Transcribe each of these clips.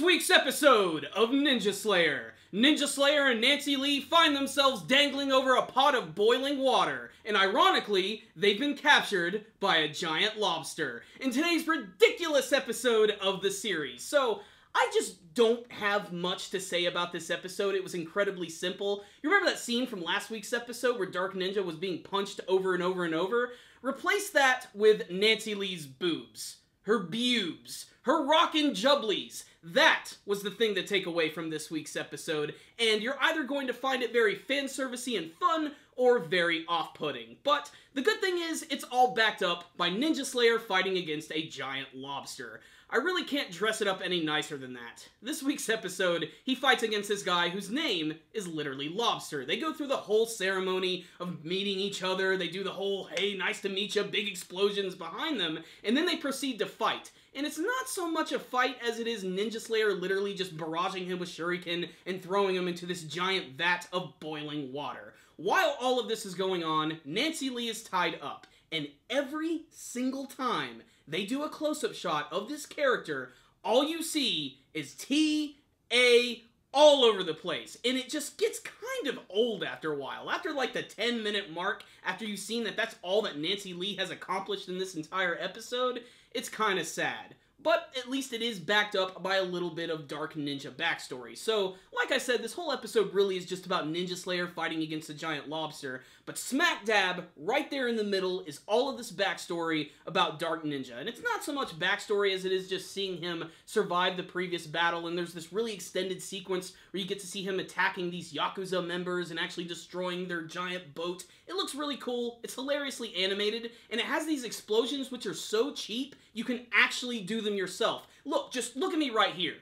week's episode of Ninja Slayer. Ninja Slayer and Nancy Lee find themselves dangling over a pot of boiling water, and ironically, they've been captured by a giant lobster in today's ridiculous episode of the series. So, I just don't have much to say about this episode. It was incredibly simple. You remember that scene from last week's episode where Dark Ninja was being punched over and over and over? Replace that with Nancy Lee's boobs. Her bubes. Her rockin' jubblies. That was the thing to take away from this week's episode, and you're either going to find it very fan-servicey and fun, or very off-putting. But the good thing is, it's all backed up by Ninja Slayer fighting against a giant lobster. I really can't dress it up any nicer than that. This week's episode, he fights against this guy whose name is literally Lobster. They go through the whole ceremony of meeting each other, they do the whole, hey, nice to meet you, big explosions behind them, and then they proceed to fight. And it's not so much a fight as it is Ninja Slayer literally just barraging him with shuriken and throwing him into this giant vat of boiling water. While all of this is going on, Nancy Lee is tied up, and every single time they do a close-up shot of this character, all you see is T-A all over the place. And it just gets kind of old after a while. After like the 10-minute mark, after you've seen that that's all that Nancy Lee has accomplished in this entire episode, it's kind of sad. But at least it is backed up by a little bit of Dark Ninja backstory. So, like I said, this whole episode really is just about Ninja Slayer fighting against a giant lobster. But smack dab, right there in the middle, is all of this backstory about Dark Ninja. And it's not so much backstory as it is just seeing him survive the previous battle. And there's this really extended sequence where you get to see him attacking these Yakuza members and actually destroying their giant boat. It looks really cool, it's hilariously animated, and it has these explosions which are so cheap, you can actually do them yourself. Look, just look at me right here.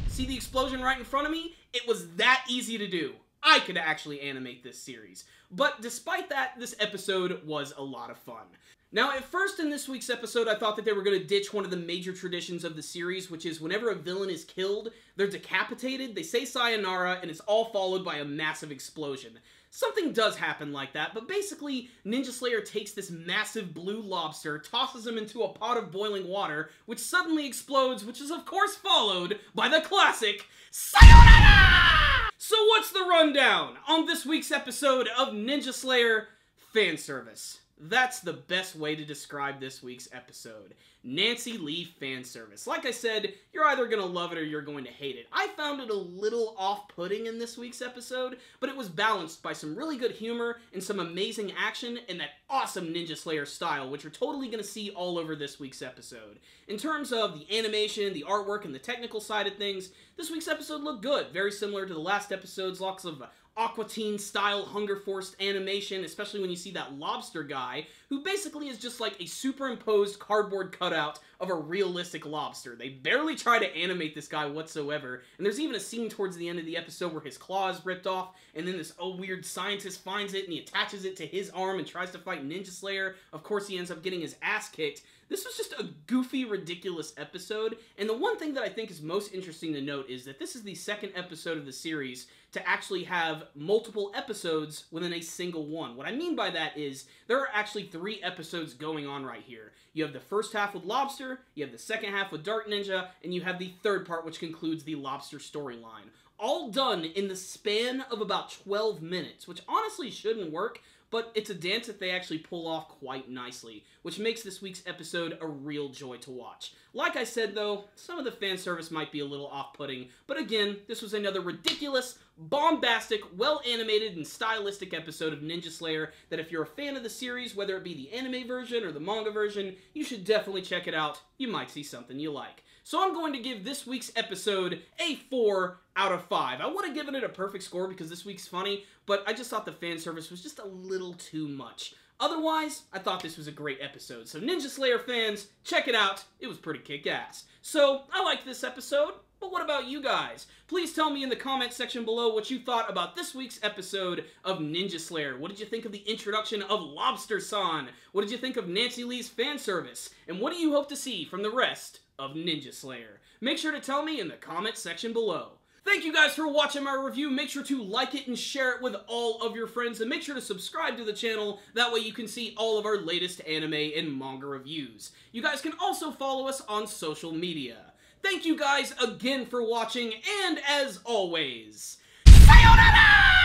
See the explosion right in front of me? It was that easy to do. I could actually animate this series. But despite that, this episode was a lot of fun. Now, at first in this week's episode, I thought that they were going to ditch one of the major traditions of the series, which is whenever a villain is killed, they're decapitated, they say sayonara, and it's all followed by a massive explosion. Something does happen like that, but basically, Ninja Slayer takes this massive blue lobster, tosses him into a pot of boiling water, which suddenly explodes, which is of course followed by the classic sayonara! So what's the rundown on this week's episode of Ninja Slayer fan service? That's the best way to describe this week's episode. Nancy Lee fan service. Like I said, you're either going to love it or you're going to hate it. I found it a little off-putting in this week's episode, but it was balanced by some really good humor and some amazing action and that awesome Ninja Slayer style, which you're totally going to see all over this week's episode. In terms of the animation, the artwork, and the technical side of things, this week's episode looked good. Very similar to the last episodes, lots of Aqua Teen style Hunger Force animation, especially when you see that lobster guy, who basically is just like a superimposed cardboard cutout of a realistic lobster. They barely try to animate this guy whatsoever, and there's even a scene towards the end of the episode where his claw is ripped off, and then this weird scientist finds it, and he attaches it to his arm and tries to fight Ninja Slayer. Of course, he ends up getting his ass kicked. This was just a goofy, ridiculous episode, and the one thing that I think is most interesting to note is that this is the second episode of the series to actually have multiple episodes within a single one. What I mean by that is, there are actually 3 episodes going on right here. You have the first half with Lobster, you have the second half with Dark Ninja, and you have the third part which concludes the Lobster storyline. All done in the span of about 12 minutes, which honestly shouldn't work, but it's a dance that they actually pull off quite nicely, which makes this week's episode a real joy to watch. Like I said though, some of the fan service might be a little off-putting, but again, this was another ridiculous, bombastic, well-animated, and stylistic episode of Ninja Slayer that if you're a fan of the series, whether it be the anime version or the manga version, you should definitely check it out. You might see something you like. So I'm going to give this week's episode a 4 out of 5. I would have given it a perfect score because this week's funny, but I just thought the fan service was just a little too much. Otherwise, I thought this was a great episode. So Ninja Slayer fans, check it out. It was pretty kick-ass. So, I liked this episode, but what about you guys? Please tell me in the comment section below what you thought about this week's episode of Ninja Slayer. What did you think of the introduction of Lobster-san? What did you think of Nancy Lee's fan service? And what do you hope to see from the rest of Ninja Slayer? Make sure to tell me in the comment section below. Thank you guys for watching my review. Make sure to like it and share it with all of your friends, and make sure to subscribe to the channel. That way you can see all of our latest anime and manga reviews. You guys can also follow us on social media. Thank you guys again for watching, and as always, sayonara!